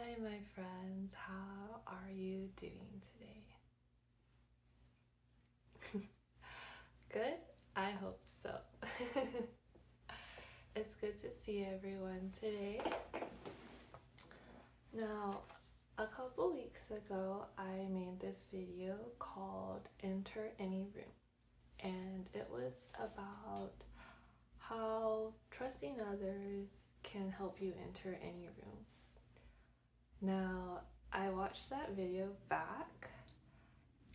Hi, my friends. How are you doing today? Good? I hope so. It's good to see everyone today. Now, a couple weeks ago, I made this video called Enter Any Room, and it was about how trusting others can help you enter any room. Now, I watched that video back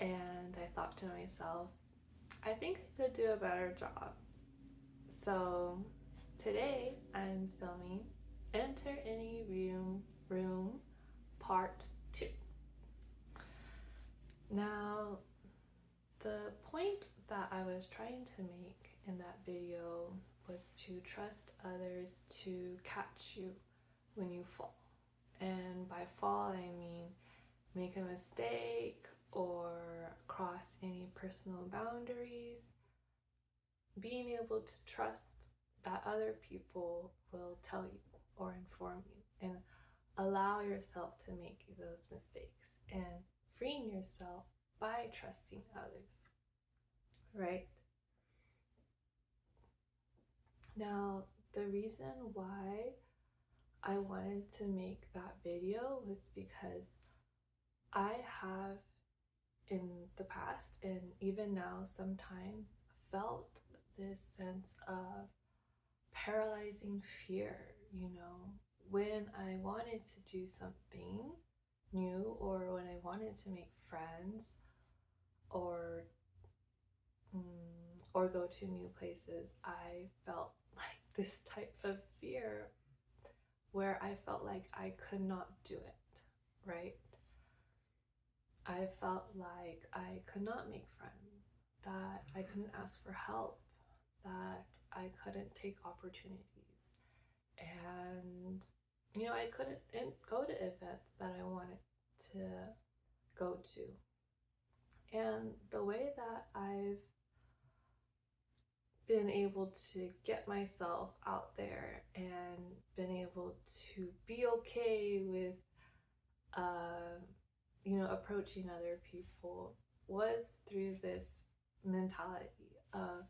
and I thought to myself, I think I could do a better job. So today I'm filming Enter Any Room Part 2. Now, the point that I was trying to make in that video was to trust others to catch you when you fall. And by fall, I mean make a mistake or cross any personal boundaries. Being able to trust that other people will tell you or inform you and allow yourself to make those mistakes and freeing yourself by trusting others, right? Now, the reason why I wanted to make that video was because I have in the past and even now sometimes felt this sense of paralyzing fear, when I wanted to do something new or when I wanted to make friends or go to new places, I felt like this type of fear where I felt like I could not do it, right? I felt like I could not make friends, that I couldn't ask for help, that I couldn't take opportunities. And, I couldn't go to events that I wanted to go to. And the way that I've been able to get myself out there and been able to be okay with approaching other people was through this mentality of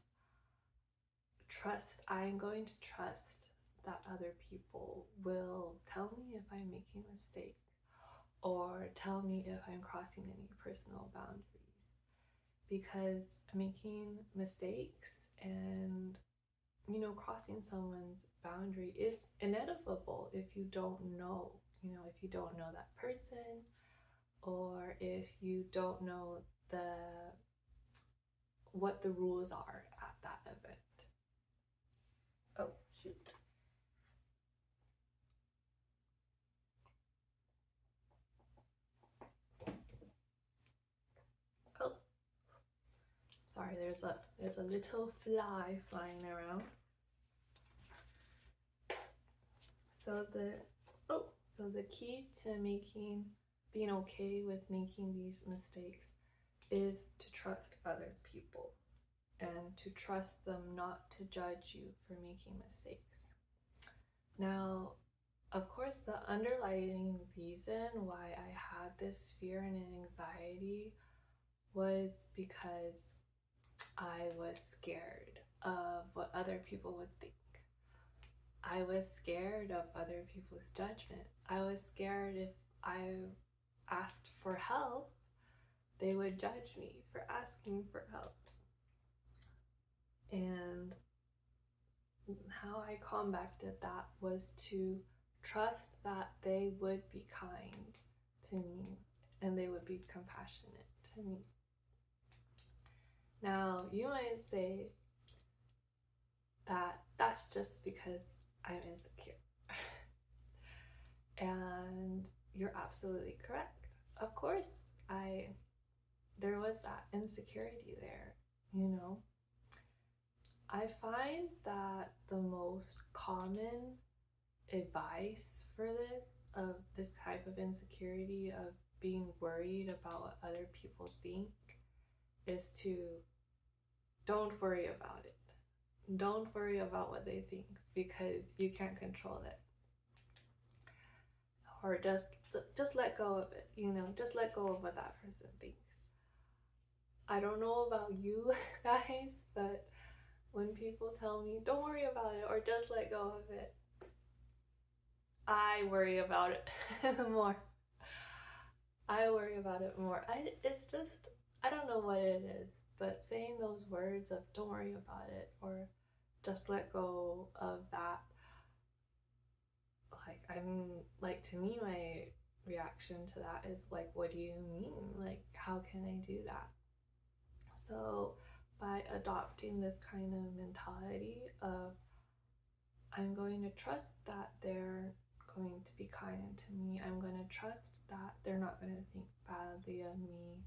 trust. I'm going to trust that other people will tell me if I'm making a mistake or tell me if I'm crossing any personal boundaries, because making mistakes and crossing someone's boundary is inevitable if you don't know, if you don't know that person, or if you don't know what the rules are at that event. Oh, shoot. Oh, sorry, there's a little fly flying around. So the key to being okay with making these mistakes is to trust other people and to trust them not to judge you for making mistakes. Now, of course, the underlying reason why I had this fear and anxiety was because I was scared of what other people would think. I was scared of other people's judgment. I was scared if I asked for help, they would judge me for asking for help. And how I combated that was to trust that they would be kind to me and they would be compassionate to me. Now, you might say that that's just because I'm insecure. And you're absolutely correct. Of course, there was that insecurity there, I find that the most common advice for this type of insecurity, of being worried about what other people think, is to don't worry about it. Don't worry about what they think because you can't control it. or just let go of it, you know, just let go of what that person thinks. I don't know about you guys, but when people tell me don't worry about it or just let go of it, I worry about it more. I worry about it more. It's just, I don't know what it is, but saying those words of don't worry about it or just let go of that, like to me, my reaction to that is like, what do you mean? Like, how can I do that? So by adopting this kind of mentality of I'm going to trust that they're going to be kind to me, I'm going to trust that they're not going to think badly of me,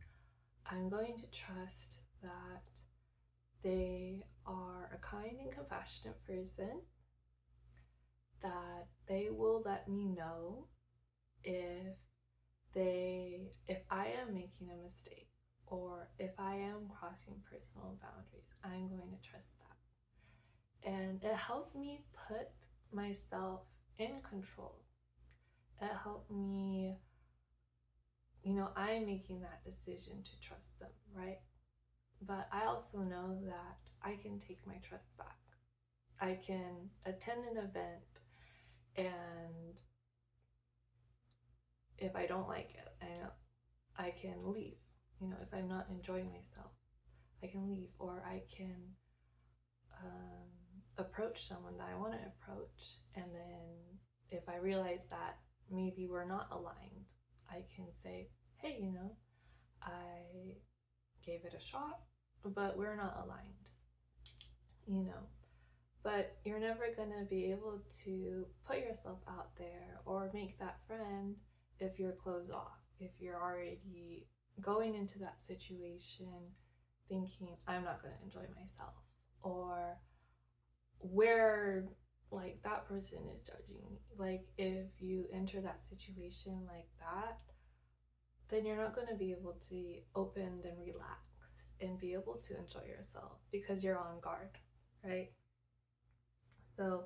I'm going to trust that they are a kind and compassionate person, that they will let me know if I am making a mistake or if I am crossing personal boundaries. I'm going to trust that. And it helped me put myself in control. It helped me, you know, I'm making that decision to trust them, right? But I also know that I can take my trust back. I can attend an event, and if I don't like it, I can leave. You know, if I'm not enjoying myself, I can leave, or I can approach someone that I want to approach, and then if I realize that maybe we're not aligned, I can say, hey, you know, I gave it a shot, but we're not aligned, you know. But you're never gonna be able to put yourself out there or make that friend if you're closed off, if you're already going into that situation thinking, I'm not gonna enjoy myself, or where like that person is judging me. Like if you enter that situation like that, then you're not going to be able to be opened and relaxed and be able to enjoy yourself because you're on guard, right? So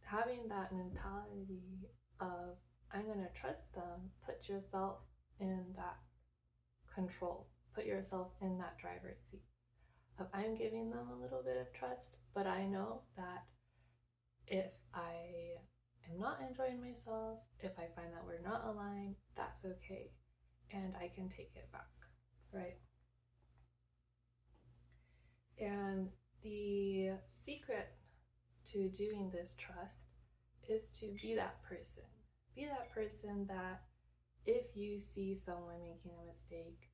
having that mentality of I'm going to trust them, put yourself in that control, put yourself in that driver's seat of I'm giving them a little bit of trust, but I know that if I am not enjoying myself, if I find that we're not aligned, that's okay, and I can take it back, right? And the secret to doing this trust is to be that person. Be that person that if you see someone making a mistake,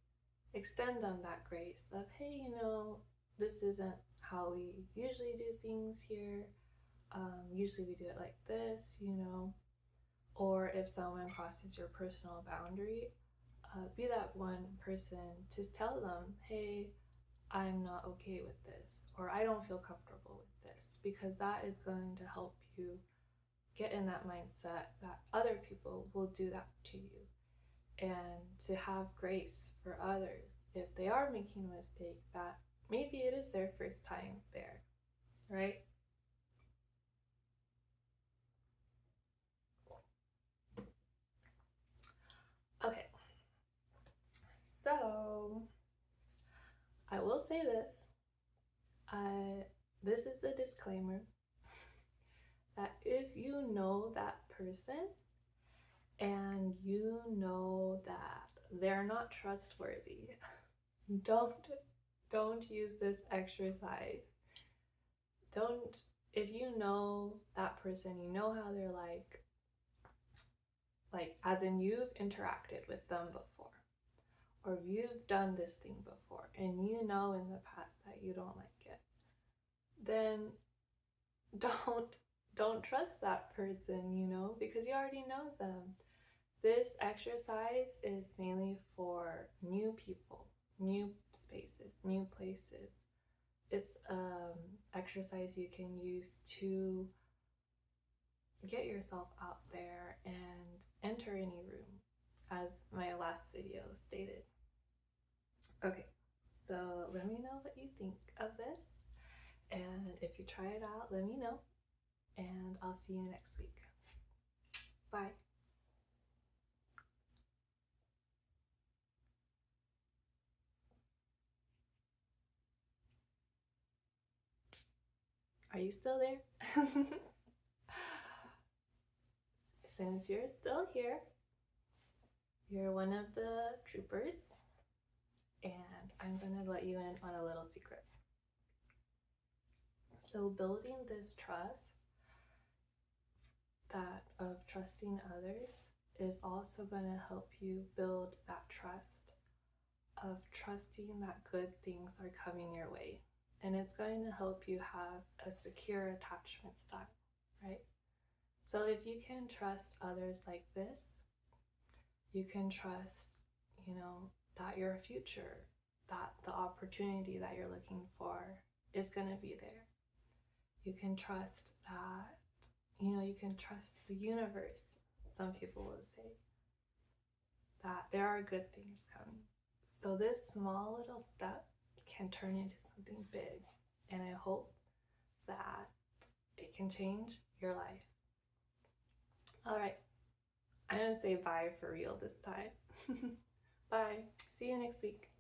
extend them that grace of, hey, you know, this isn't how we usually do things here. Usually we do it like this, you know. Or if someone crosses your personal boundary, be that one person to tell them, hey, I'm not okay with this, or I don't feel comfortable with this, because that is going to help you get in that mindset that other people will do that to you, and to have grace for others if they are making a mistake, that maybe it is their first time there, right? Okay, so I will say this. This is the disclaimer that if you know that person and you know that they're not trustworthy, don't use this exercise. Don't, if you know that person, you know how they're like as in you've interacted with them before, or you've done this thing before and you know in the past that you don't like it, then don't trust that person, you know, because you already know them. This exercise is mainly for new people, new spaces, new places. It's exercise you can use to get yourself out there and enter any room, as my last video stated. Okay, so let me know what you think of this, and if you try it out, let me know, and I'll see you next week. Bye. Are you still there? Since you're still here, you're one of the troopers, and I'm gonna let you in on a little secret. So building this trust that of trusting others is also going to help you build that trust of trusting that good things are coming your way. And it's going to help you have a secure attachment style, right? So if you can trust others like this, you can trust, that your future, that the opportunity that you're looking for is going to be there. You can trust that, you can trust the universe, some people will say, that there are good things coming. So this small little step can turn into something big, and I hope that it can change your life. All right, I'm gonna say bye for real this time. Bye. See you next week.